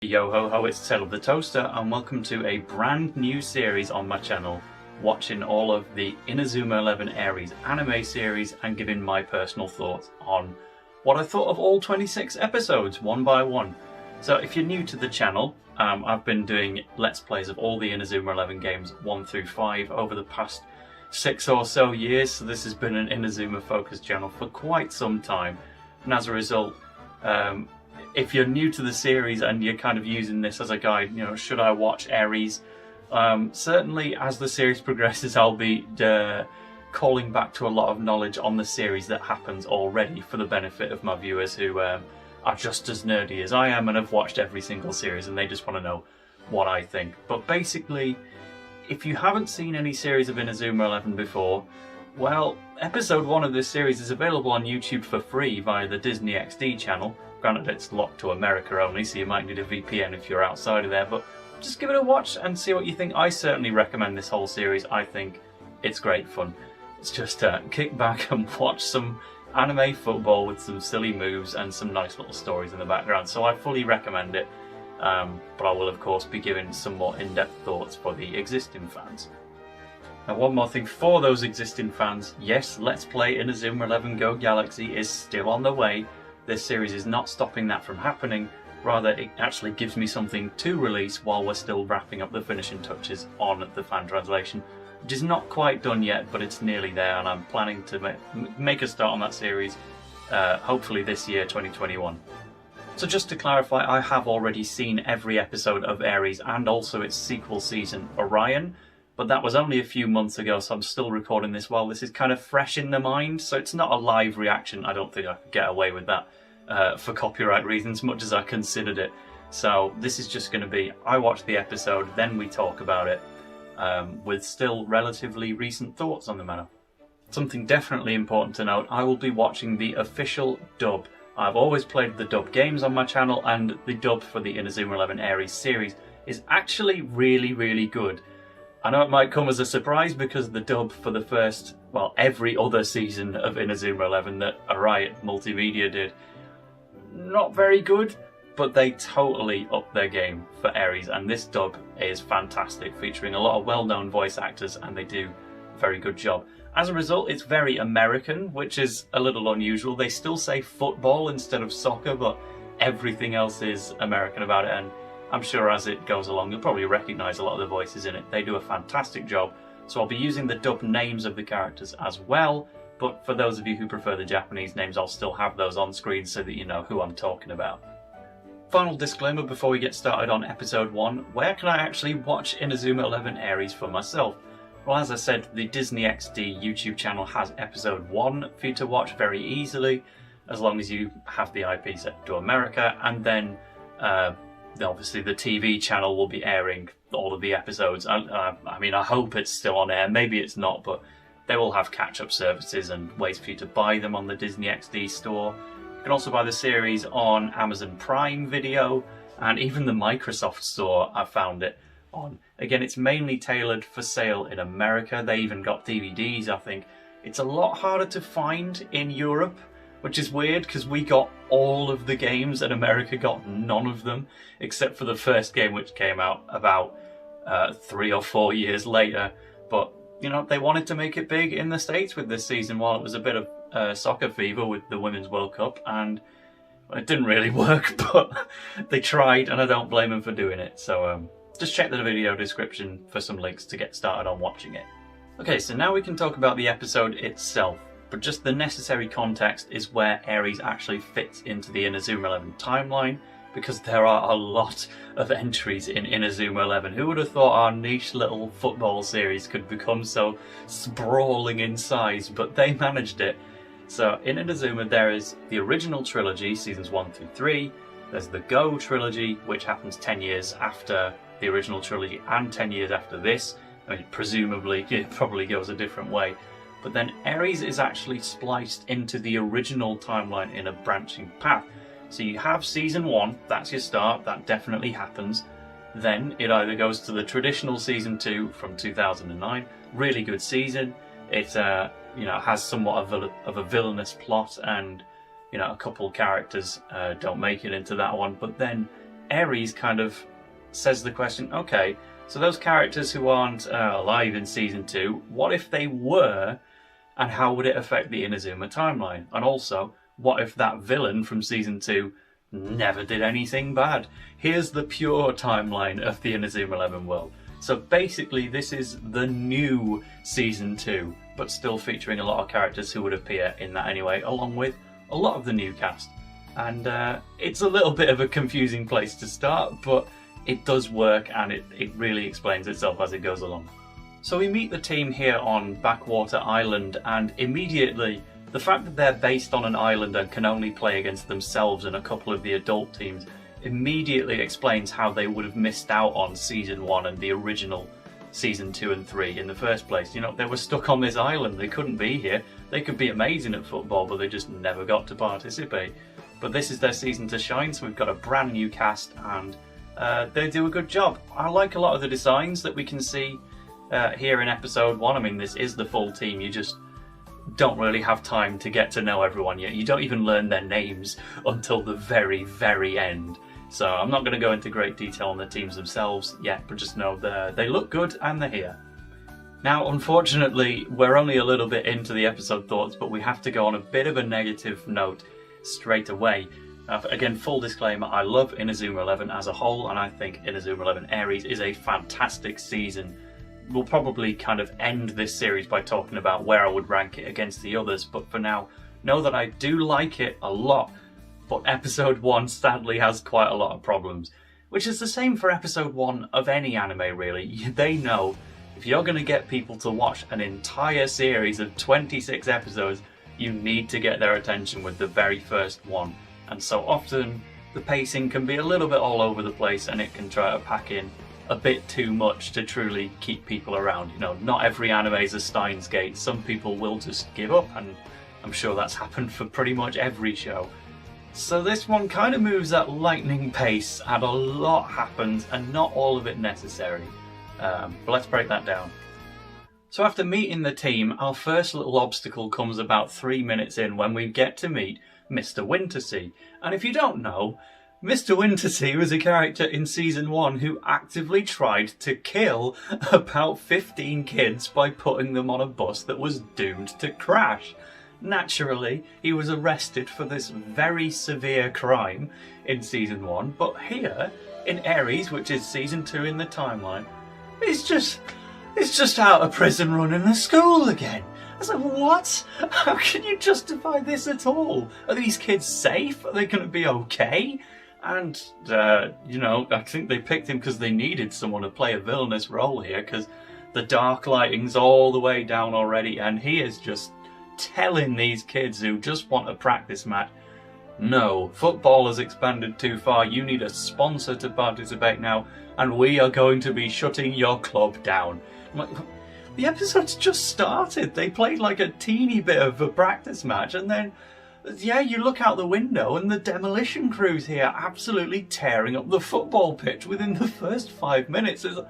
Yo ho ho, it's Tale of the Toaster and welcome to a brand new series on my channel, watching all of the Inazuma 11 Ares anime series and giving my personal thoughts on what I thought of all 26 episodes, one by one. So if you're new to the channel, I've been doing Let's Plays of all the Inazuma 11 games 1 through 5 over the past 6 or so years, so this has been an Inazuma focused channel for quite some time, and as a result, if you're new to the series and you're kind of using this as a guide, you know, should I watch Ares? Certainly as the series progresses, I'll be calling back to a lot of knowledge on the series that happens already for the benefit of my viewers who are just as nerdy as I am and have watched every single series and they just want to know what I think. But basically, if you haven't seen any series of Inazuma 11 before, well, episode 1 of this series is available on YouTube for free via the DisneyXD channel. Granted, it's locked to America only, so you might need a VPN if you're outside of there, but just give it a watch and see what you think. I certainly recommend this whole series. I think it's great fun. It's just kick back and watch some anime football with some silly moves and some nice little stories in the background, so I fully recommend it. But I will of course be giving some more in-depth thoughts for the existing fans. Now, one more thing for those existing fans, yes, Let's Play Inazuma 11 Go Galaxy is still on the way. This series is not stopping that from happening, rather it actually gives me something to release while we're still wrapping up the finishing touches on the fan translation, which is not quite done yet, but it's nearly there, and I'm planning to make a start on that series, hopefully this year, 2021. So just to clarify, I have already seen every episode of Ares and also its sequel season, Orion, but that was only a few months ago, so I'm still recording this while this is kind of fresh in the mind, so it's not a live reaction. I don't think I could get away with that for copyright reasons, much as I considered it. So this is just going to be, I watch the episode, then we talk about it, with still relatively recent thoughts on the matter. Something definitely important to note, I will be watching the official dub. I've always played the dub games on my channel, and the dub for the Inazuma 11 Ares series is actually really, really good. I know it might come as a surprise because the dub for the first, well, every other season of Inazuma 11 that Riot Multimedia did, not very good, but they totally upped their game for Ares, and this dub is fantastic, featuring a lot of well-known voice actors, and they do a very good job. As a result, it's very American, which is a little unusual. They still say football instead of soccer, but everything else is American about it, and I'm sure as it goes along you'll probably recognise a lot of the voices in it. They do a fantastic job, so I'll be using the dub names of the characters as well, but for those of you who prefer the Japanese names, I'll still have those on screen so that you know who I'm talking about. Final disclaimer before we get started on episode 1, where can I actually watch Inazuma 11 Ares for myself? Well, as I said, the DisneyXD YouTube channel has episode 1 for you to watch very easily, as long as you have the IP set to America, and then obviously the TV channel will be airing all of the episodes. I mean, I hope it's still on air, maybe it's not, but they will have catch-up services and ways for you to buy them on the DisneyXD store. You can also buy the series on Amazon Prime Video, and even the Microsoft store I found it on. Again, it's mainly tailored for sale in America. They even got DVDs, I think. It's a lot harder to find in Europe, which is weird because we got all of the games and America got none of them, except for the first game, which came out about 3 or 4 years later. But, you know, they wanted to make it big in the States with this season while it was a bit of soccer fever with the Women's World Cup, and it didn't really work, but they tried, and I don't blame them for doing it. So just check the video description for some links to get started on watching it. Okay, so now we can talk about the episode itself. But just the necessary context is where Ares actually fits into the Inazuma 11 timeline, because there are a lot of entries in Inazuma 11. Who would have thought our niche little football series could become so sprawling in size, but they managed it. So in Inazuma there is the original trilogy, seasons 1 through 3, there's the Go trilogy, which happens 10 years after the original trilogy and 10 years after this. I mean, presumably it probably goes a different way. But then Ares is actually spliced into the original timeline in a branching path. So you have season 1, that's your start, that definitely happens. Then it either goes to the traditional season 2 from 2009, really good season. It has somewhat of a villainous plot, and a couple characters don't make it into that one. But then Ares kind of says the question, okay, so those characters who aren't alive in Season 2, what if they were, and how would it affect the Inazuma timeline? And also, what if that villain from Season 2 never did anything bad? Here's the pure timeline of the Inazuma 11 world. So basically this is the new Season 2, but still featuring a lot of characters who would appear in that anyway, along with a lot of the new cast. And it's a little bit of a confusing place to start, but it does work, and it really explains itself as it goes along. So we meet the team here on Backwater Island, and immediately the fact that they're based on an island and can only play against themselves and a couple of the adult teams immediately explains how they would have missed out on Season 1 and the original Season 2 and 3 in the first place. You know, they were stuck on this island, they couldn't be here. They could be amazing at football, but they just never got to participate. But this is their season to shine, so we've got a brand new cast, and they do a good job. I like a lot of the designs that we can see here in episode 1. I mean, this is the full team, you just don't really have time to get to know everyone yet. You don't even learn their names until the very, very end. So I'm not going to go into great detail on the teams themselves yet, but just know they look good and they're here. Now, unfortunately, we're only a little bit into the episode thoughts, but we have to go on a bit of a negative note straight away. Again, full disclaimer, I love Inazuma 11 as a whole, and I think Inazuma 11 Ares is a fantastic season. We'll probably kind of end this series by talking about where I would rank it against the others, but for now, know that I do like it a lot. But episode 1 sadly has quite a lot of problems, which is the same for episode 1 of any anime really. They know if you're going to get people to watch an entire series of 26 episodes, you need to get their attention with the very first one. And so often the pacing can be a little bit all over the place, and it can try to pack in a bit too much to truly keep people around. You know, not every anime is a Steins Gate. Some people will just give up, and I'm sure that's happened for pretty much every show. So this one kind of moves at lightning pace, and a lot happens, and not all of it necessary. But let's break that down. So after meeting the team, our first little obstacle comes about 3 minutes in, when we get to meet Mr Wintersea. And if you don't know, Mr Wintersea was a character in Season 1 who actively tried to kill about 15 kids by putting them on a bus that was doomed to crash. Naturally, he was arrested for this very severe crime in Season 1, but here, in Ares, which is Season 2 in the timeline, it's just out of prison running a school again. I was like, what? How can you justify this at all? Are these kids safe? Are they going to be okay? And, you know, I think they picked him because they needed someone to play a villainous role here, because the dark lighting's all the way down already, and he is just telling these kids who just want a practice match, no, football has expanded too far, you need a sponsor to participate now, and we are going to be shutting your club down. I'm like, the episode's just started. They played like a teeny bit of a practice match, and then, yeah, you look out the window and the demolition crew's here absolutely tearing up the football pitch within the first 5 minutes. It's like,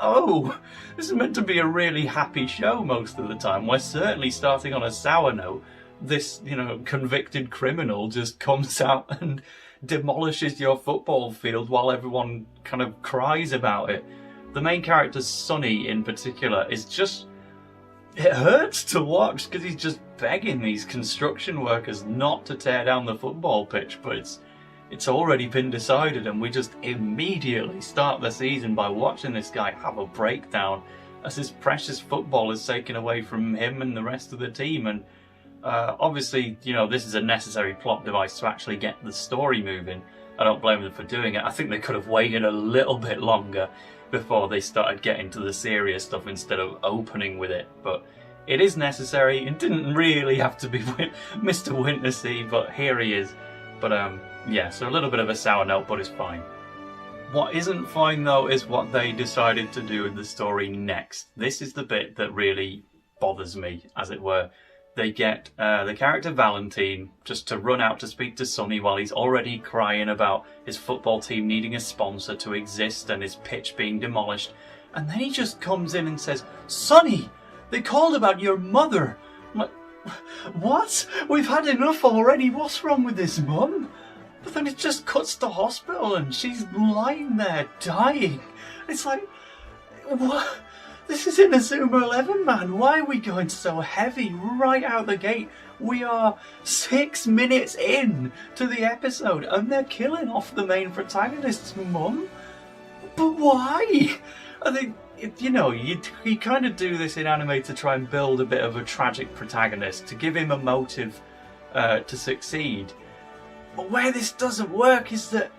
oh, this is meant to be a really happy show most of the time. We're certainly starting on a sour note. This, you know, convicted criminal just comes out and demolishes your football field while everyone kind of cries about it. The main character, Sonny in particular, is just... it hurts to watch because he's just begging these construction workers not to tear down the football pitch, but it's already been decided, and we just immediately start the season by watching this guy have a breakdown as his precious football is taken away from him and the rest of the team. And obviously, you know, this is a necessary plot device to actually get the story moving. I don't blame them for doing it. I think they could have waited a little bit longer before they started getting to the serious stuff instead of opening with it, but it is necessary. It didn't really have to be Mr Wintersea, but here he is. But yeah, so a little bit of a sour note, but it's fine. What isn't fine though is what they decided to do with the story next. This is the bit that really bothers me, as it were. They get the character Valentine just to run out to speak to Sonny while he's already crying about his football team needing a sponsor to exist and his pitch being demolished. And then he just comes in and says, "Sonny, they called about your mother." I'm like, what? We've had enough already. What's wrong with this, Mum? But then it just cuts to hospital and she's lying there dying. It's like, what? This is Inazuma 11, man. Why are we going so heavy right out the gate? We are 6 minutes in to the episode and they're killing off the main protagonist's mum. But why? I think, you know, you kind of do this in anime to try and build a bit of a tragic protagonist, to give him a motive to succeed. But where this doesn't work is that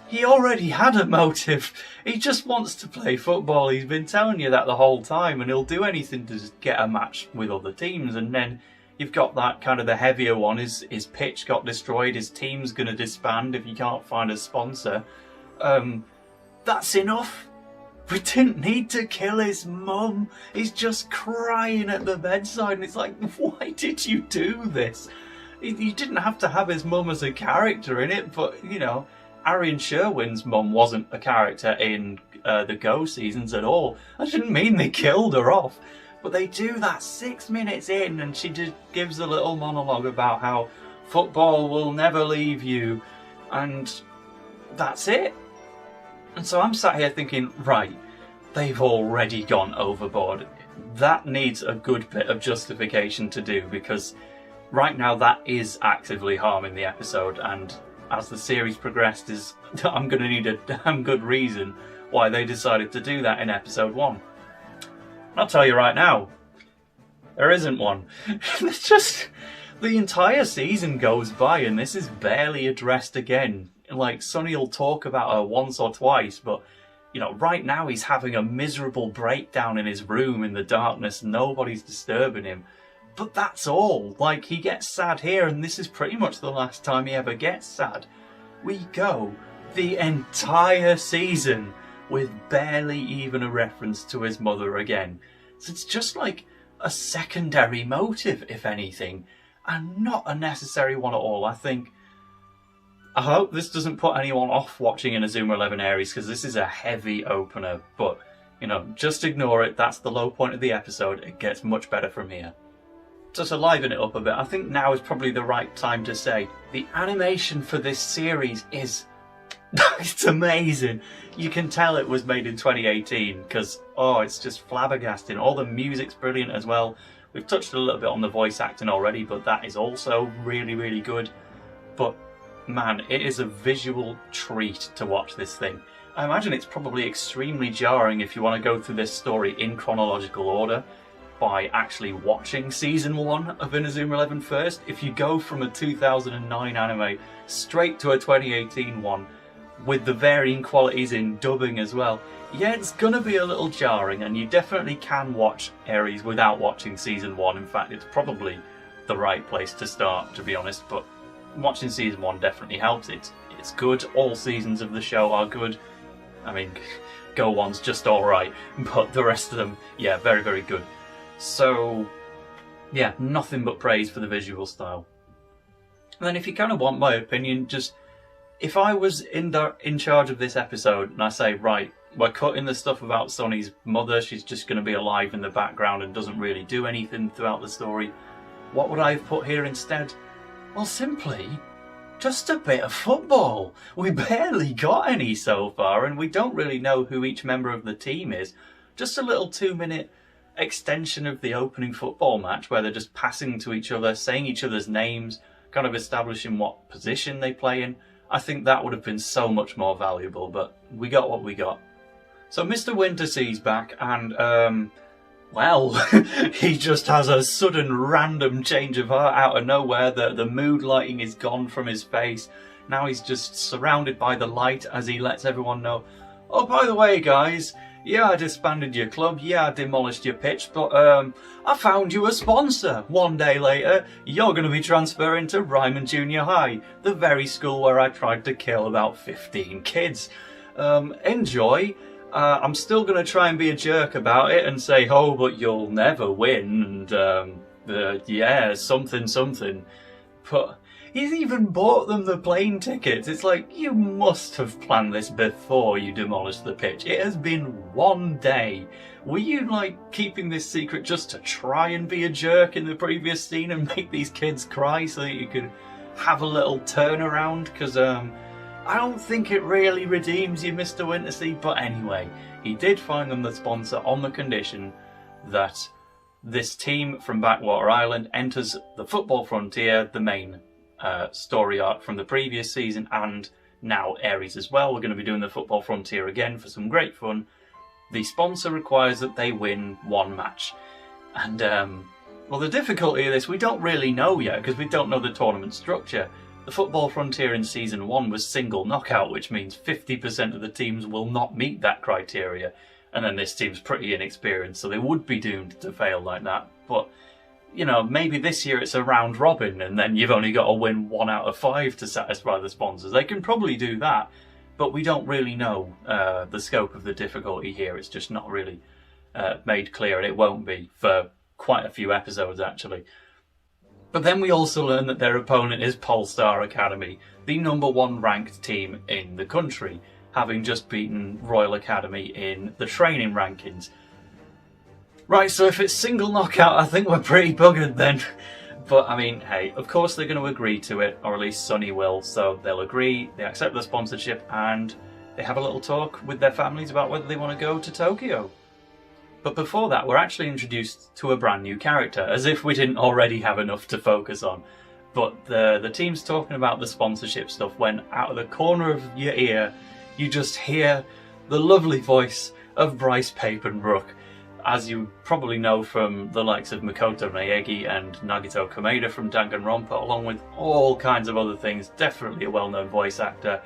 he already had a motive. He just wants to play football. He's been telling you that the whole time, and he'll do anything to just get a match with other teams. And then you've got that kind of the heavier one. His pitch got destroyed. His team's going to disband if he can't find a sponsor. That's enough. We didn't need to kill his mum. He's just crying at the bedside, and it's like, why did you do this? You didn't have to have his mum as a character in it, but, you know, Arian Sherwin's mum wasn't a character in the Go seasons at all. I didn't mean they killed her off, but they do that 6 minutes in, and she just gives a little monologue about how football will never leave you, and that's it. And so I'm sat here thinking, right, they've already gone overboard. That needs a good bit of justification to do, because right now that is actively harming the episode, and as the series progressed, I'm going to need a damn good reason why they decided to do that in episode 1. I'll tell you right now, there isn't one. It's just, the entire season goes by and this is barely addressed again. Like, Sonny will talk about her once or twice, but, you know, right now he's having a miserable breakdown in his room in the darkness. Nobody's disturbing him. But that's all. Like, he gets sad here, and this is pretty much the last time he ever gets sad. We go the entire season with barely even a reference to his mother again. So it's just like a secondary motive, if anything, and not a necessary one at all. I hope this doesn't put anyone off watching Inazuma 11 Ares, because this is a heavy opener, but, you know, just ignore it. That's the low point of the episode. It gets much better from here. So to liven it up a bit, I think now is probably the right time to say the animation for this series is it's amazing. You can tell it was made in 2018 because, oh, it's just flabbergasting. All the music's brilliant as well. We've touched a little bit on the voice acting already, but that is also really, really good. But man, it is a visual treat to watch this thing. I imagine it's probably extremely jarring if you want to go through this story in chronological order by actually watching season 1 of Inazuma 11 first. If you go from a 2009 anime straight to a 2018 one with the varying qualities in dubbing as well, yeah, it's gonna be a little jarring, and you definitely can watch Ares without watching season 1. In fact, it's probably the right place to start, to be honest, but watching season 1 definitely helps. It's good. All seasons of the show are good. I mean, Go 1's just alright, but the rest of them, yeah, very, very good. So, yeah, nothing but praise for the visual style. And then if you kind of want my opinion, just, if I was in charge of this episode and I say, right, we're cutting the stuff about Sonny's mother, she's just going to be alive in the background and doesn't really do anything throughout the story, what would I have put here instead? Well, simply, just a bit of football. We barely got any so far, and we don't really know who each member of the team is. Just a little 2-minute extension of the opening football match where they're just passing to each other, saying each other's names, kind of establishing what position they play in. I think that would have been so much more valuable, but we got what we got. So Mr Wintersea's back, and well, he just has a sudden random change of heart out of nowhere. The mood lighting is gone from his face. Now he's just surrounded by the light as he lets everyone know, oh, by the way, guys, yeah, I disbanded your club, yeah, I demolished your pitch, but I found you a sponsor. One day later, you're going to be transferring to Raimon Jr High, the very school where I tried to kill about 15 kids. Enjoy. I'm still going to try and be a jerk about it and say, oh, but you'll never win, and yeah, something. But he's even bought them the plane tickets. It's like, you must have planned this before you demolished the pitch. It has been 1 day. Were you, like, keeping this secret just to try and be a jerk in the previous scene and make these kids cry so that you could have a little turnaround, because I don't think it really redeems you, Mr Wintersea. But anyway, he did find them the sponsor on the condition that this team from Backwater Island enters the Football Frontier, the main story arc from the previous season, and now Ares as well. We're going to be doing the Football Frontier again for some great fun. The sponsor requires that they win one match. And, well, the difficulty of this, we don't really know yet, because we don't know the tournament structure. The Football Frontier in Season 1 was single knockout, which means 50% of the teams will not meet that criteria. And then this team's pretty inexperienced, so they would be doomed to fail like that. But, you know, maybe this year it's a round robin, and then you've only got to win 1 out of 5 to satisfy the sponsors. They can probably do that, but we don't really know the scope of the difficulty here. It's just not really made clear, and it won't be for quite a few episodes, actually. But then we also learn that their opponent is Polestar Academy, the #1 ranked team in the country, having just beaten Royal Academy in the training rankings. Right, so if it's single knockout, I think we're pretty buggered then. But, I mean, hey, of course they're going to agree to it, or at least Sonny will, so they'll agree, they accept the sponsorship, and they have a little talk with their families about whether they want to go to Tokyo. But before that, we're actually introduced to a brand new character, as if we didn't already have enough to focus on. But the team's talking about the sponsorship stuff when, out of the corner of your ear, you just hear the lovely voice of Bryce Papenbrook. As you probably know from the likes of Makoto Naegi and Nagito Kameda from Danganronpa, along with all kinds of other things, definitely a well-known voice actor.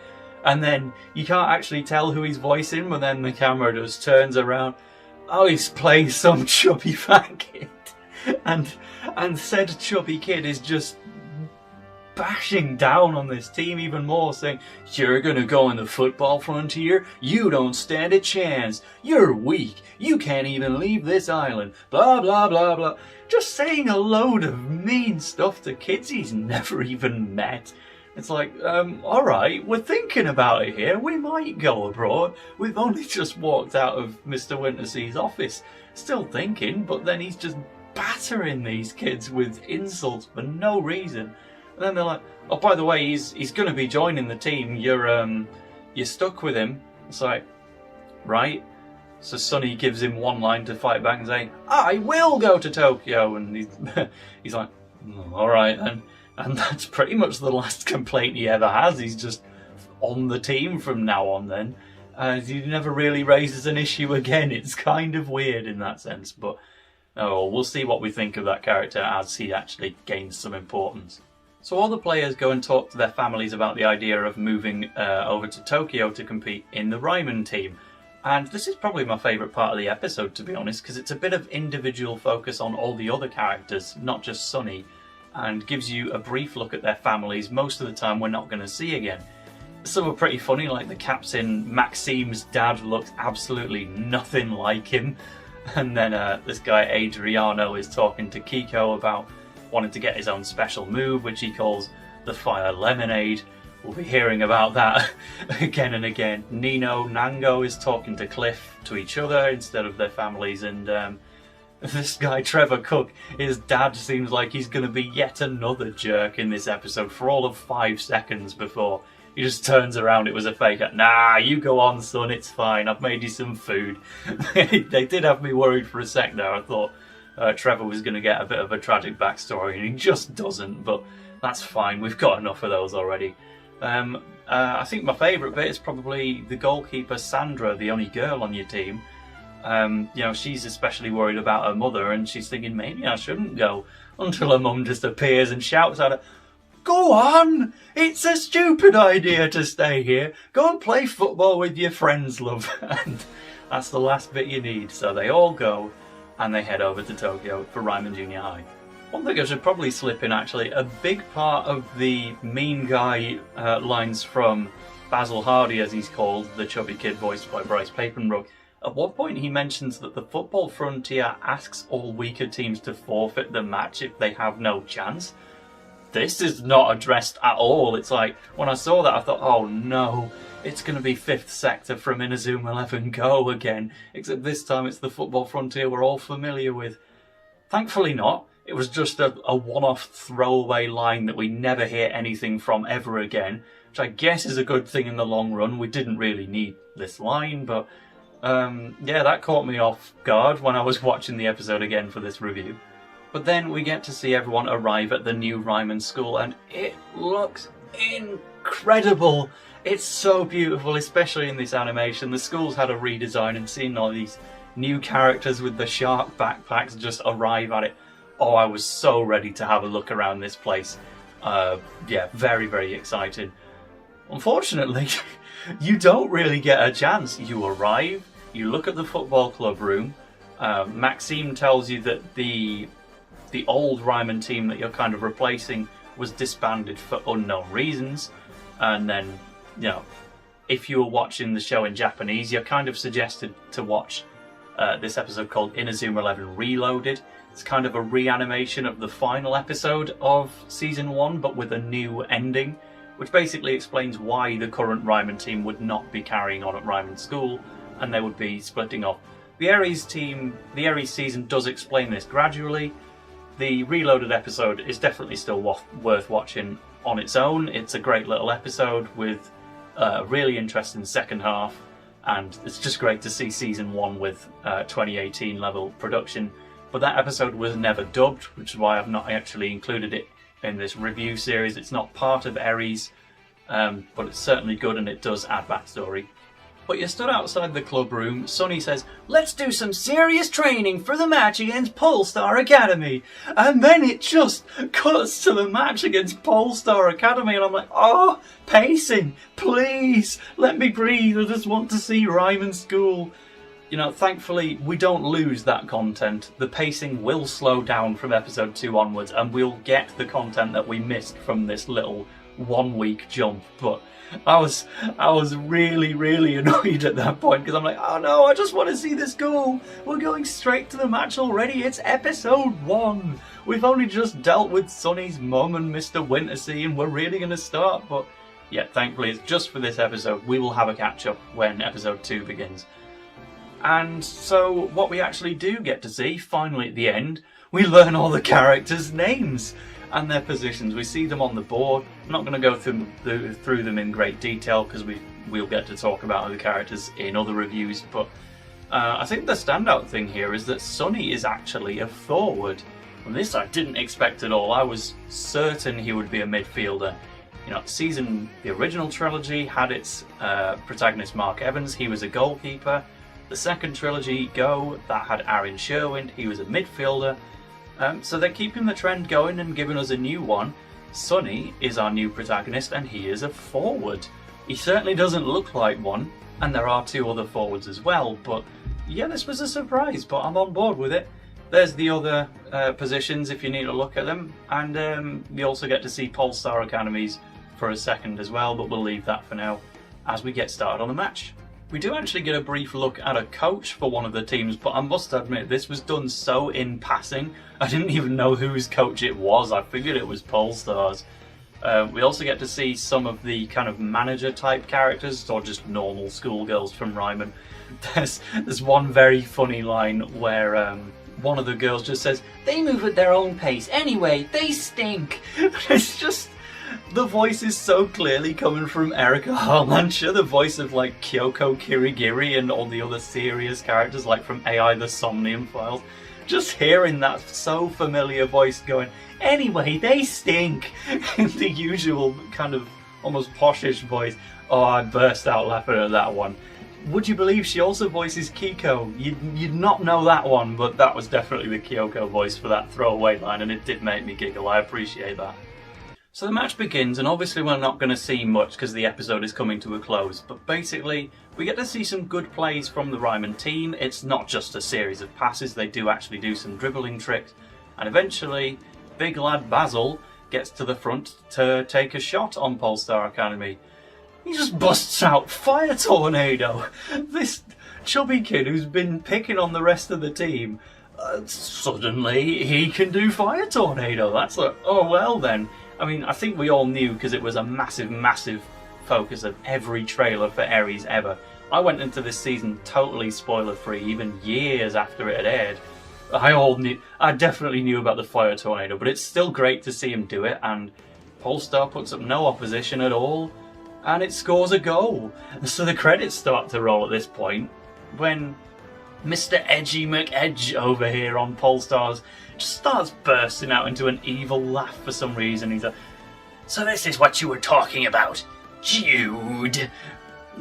And then you can't actually tell who he's voicing, but then the camera just turns around. Oh, he's playing some chubby fat kid. And said chubby kid is just bashing down on this team even more, saying, "You're gonna go in the Football Frontier? You don't stand a chance. You're weak. You can't even leave this island. Blah, blah, blah, blah." Just saying a load of mean stuff to kids he's never even met. It's like, alright, we're thinking about it here. We might go abroad. We've only just walked out of Mr Wintersea's office. Still thinking, but then he's just battering these kids with insults for no reason. And then they're like, "Oh, by the way, he's going to be joining the team. You're stuck with him." It's like, right. So Sonny gives him one line to fight back and say, "I will go to Tokyo." And he's like, "All right then." And that's pretty much the last complaint he ever has. He's just on the team from now on then. He never really raises an issue again. It's kind of weird in that sense. But oh, we'll see what we think of that character as he actually gains some importance. So all the players go and talk to their families about the idea of moving over to Tokyo to compete in the Raimon team. And this is probably my favourite part of the episode, to be honest, because it's a bit of individual focus on all the other characters, not just Sonny, and gives you a brief look at their families most of the time we're not going to see again. Some are pretty funny, like the captain Maxime's dad looks absolutely nothing like him. And then this guy Adriano is talking to Kiko about wanting to get his own special move, which he calls the Fire Lemonade. We'll be hearing about that again and again. Nino Nango is talking to Cliff to each other instead of their families, and this guy Trevor Cook, his dad seems like he's going to be yet another jerk in this episode for all of 5 seconds before he just turns around. It was a fake. "Nah, you go on, son, it's fine. I've made you some food." They did have me worried for a sec there. I thought Trevor was going to get a bit of a tragic backstory, and he just doesn't, but that's fine. We've got enough of those already. I think my favourite bit is probably the goalkeeper Sandra, the only girl on your team. You know, she's especially worried about her mother, and she's thinking, maybe I shouldn't go, until her mum just appears and shouts at her, "Go on! It's a stupid idea to stay here. Go and play football with your friends, love." And that's the last bit you need. So they all go, and they head over to Tokyo for Raimon Jr High. One thing I should probably slip in, actually, a big part of the mean guy lines from Basil Hardy, as he's called, the chubby kid voiced by Bryce Papenbrook. At one point he mentions that the Football Frontier asks all weaker teams to forfeit the match if they have no chance. This is not addressed at all. It's like, when I saw that I thought, oh no, it's going to be 5th Sector from Inazuma 11 Go again, except this time it's the Football Frontier we're all familiar with. Thankfully not. It was just a one-off throwaway line that we never hear anything from ever again, which I guess is a good thing in the long run. We didn't really need this line, but yeah, that caught me off guard when I was watching the episode again for this review. But then we get to see everyone arrive at the new Raimon school, and it looks incredible. It's so beautiful, especially in this animation. The school's had a redesign, and seeing all these new characters with the shark backpacks just arrive at it. Oh, I was so ready to have a look around this place. Yeah, very, very excited. Unfortunately, you don't really get a chance. You arrive, you look at the football club room. Maxime tells you that the old Raimon team that you're kind of replacing was disbanded for unknown reasons. And then, you know, if you were watching the show in Japanese, you're kind of suggested to watch this episode called Inazuma 11 Reloaded. It's kind of a reanimation of the final episode of Season 1, but with a new ending, which basically explains why the current Raimon team would not be carrying on at Raimon School, and they would be splitting off. The Ares season does explain this gradually. The Reloaded episode is definitely still worth watching on its own. It's a great little episode with a really interesting second half, and it's just great to see Season 1 with 2018 level production. But that episode was never dubbed, which is why I've not actually included it in this review series. It's not part of Ares, but it's certainly good, and it does add backstory. But you're stood outside the club room. Sonny says, "Let's do some serious training for the match against Polestar Academy." And then it just cuts to the match against Polestar Academy, and I'm like, oh, pacing, please, let me breathe. I just want to see Raimon School. You know, thankfully, we don't lose that content. The pacing will slow down from episode 2 onwards, and we'll get the content that we missed from this little 1 week jump. But I was really, really annoyed at that point, because I'm like, oh no, I just want to see this goal. We're going straight to the match already. It's episode 1. We've only just dealt with Sonny's mum and Mr Wintersea, and we're really going to start. But yeah, thankfully, it's just for this episode. We will have a catch up when episode 2 begins. And so what we actually do get to see, finally at the end, we learn all the characters' names and their positions. We see them on the board. I'm not going to go through them in great detail, because we'll get to talk about other characters in other reviews, but I think the standout thing here is that Sonny is actually a forward. And this I didn't expect at all. I was certain he would be a midfielder. You know, the original trilogy had its protagonist Mark Evans. He was a goalkeeper. The second trilogy, Go, that had Aaron Sherwind. He was a midfielder. So they're keeping the trend going and giving us a new one. Sonny is our new protagonist, and he is a forward. He certainly doesn't look like one, and there are 2 other forwards as well. But yeah, this was a surprise, but I'm on board with it. There's the other positions if you need to look at them. And we also get to see Polestar Academies for a second as well, but we'll leave that for now as we get started on the match. We do actually get a brief look at a coach for one of the teams, but I must admit this was done so in passing. I didn't even know whose coach it was. I figured it was Polestar's. We also get to see some of the kind of manager type characters, or just normal schoolgirls from Raimon. There's one very funny line where one of the girls just says, "They move at their own pace anyway, they stink." It's just... the voice is so clearly coming from Erika Harlancher, the voice of like Kyoko Kirigiri and all the other serious characters like from AI The Somnium Files. Just hearing that so familiar voice going, "Anyway, they stink," in the usual kind of almost poshish voice. Oh, I burst out laughing at that one. Would you believe she also voices Kiko? You'd not know that one, but that was definitely the Kyoko voice for that throwaway line, and it did make me giggle. I appreciate that. So the match begins, and obviously we're not going to see much because the episode is coming to a close, but basically we get to see some good plays from the Raimon team. It's not just a series of passes, they do actually do some dribbling tricks, and eventually big lad Basil gets to the front to take a shot on Polestar Academy. He just busts out Fire Tornado! This chubby kid who's been picking on the rest of the team, suddenly he can do Fire Tornado. That's like, oh well then. I mean, I think we all knew because it was a massive, massive focus of every trailer for Ares ever. I went into this season totally spoiler-free, even years after it had aired. I definitely knew about the fire tornado, but it's still great to see him do it, and Polestar puts up no opposition at all, and it scores a goal. So the credits start to roll at this point, when Mr. Edgy McEdge over here on Polestar's just starts bursting out into an evil laugh for some reason. He's like, "So this is what you were talking about, Jude?"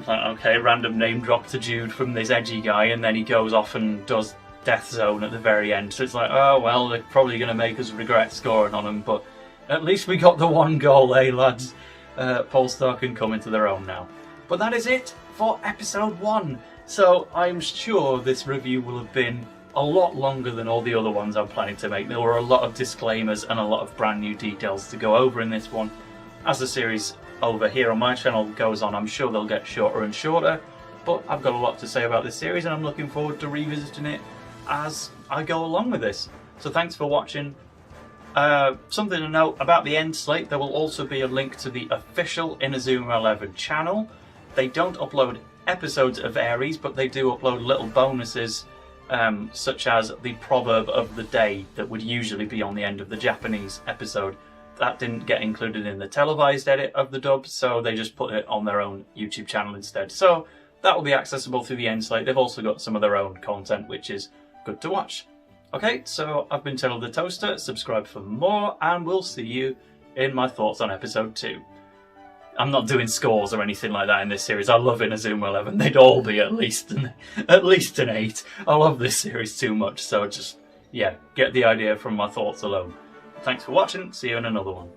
Like, okay, random name drop to Jude from this edgy guy, and then he goes off and does Death Zone at the very end. So it's like, oh well, they're probably going to make us regret scoring on them, but at least we got the one goal, eh lads? Polestar can come into their own now. But that is it for episode 1. So I'm sure this review will have been a lot longer than all the other ones I'm planning to make. There were a lot of disclaimers and a lot of brand new details to go over in this one. As the series over here on my channel goes on, I'm sure they'll get shorter and shorter, but I've got a lot to say about this series and I'm looking forward to revisiting it as I go along with this. So thanks for watching. Something to note about the end slate, there will also be a link to the official Inazuma 11 channel. They don't upload episodes of Ares, but they do upload little bonuses, such as the proverb of the day that would usually be on the end of the Japanese episode. That didn't get included in the televised edit of the dub, so they just put it on their own YouTube channel instead. So that will be accessible through the end slate. They've also got some of their own content, which is good to watch. Okay, so I've been TaleOfTheToaster. Subscribe for more, and we'll see you in my thoughts on episode 2. I'm not doing scores or anything like that in this series. I love Inazuma 11. They'd all be at least an 8. I love this series too much, so just, yeah, get the idea from my thoughts alone. Thanks for watching. See you in another one.